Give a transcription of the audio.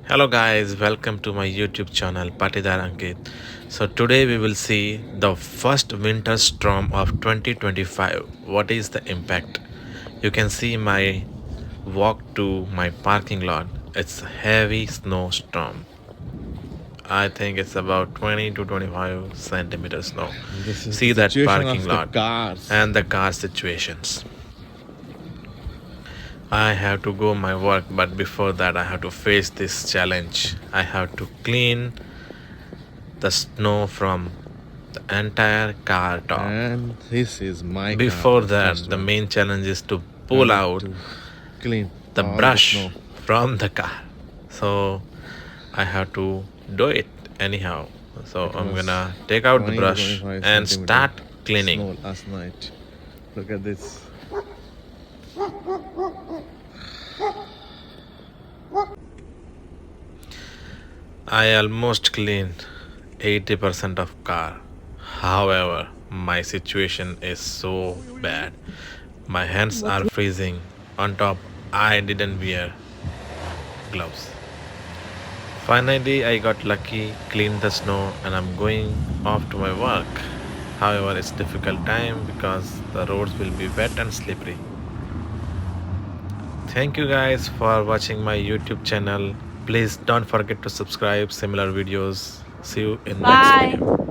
Hello guys, welcome to my YouTube channel Patidar Ankit. So today we will see the first winter storm of 2025. What is the impact? You can see my walk to my parking lot. It's a heavy snowstorm. I think it's about 20 to 25 centimeters snow. This is the See that situation parking of the lot cars. and the car situations. I have to go my work, but before that I have to face this challenge. I have to clean the snow from the entire car top. And this is my Before car, the that, first the one. main challenge is to I pull need out to clean the all the brush snow. from the car. So I have to do it anyhow. So It I'm was gonna take out the 20 to brush 25 and centimeter start cleaning. snow last night. Look at this. I almost cleaned 80% of car. However, my situation is so bad. My hands are freezing. On top, I didn't wear gloves. Finally, I got lucky, cleaned the snow, and I'm going off to my work. However, it's difficult time because the roads will be wet and slippery. Thank you guys for watching my YouTube channel. Please don't forget to subscribe similar videos. See you in next Bye. video.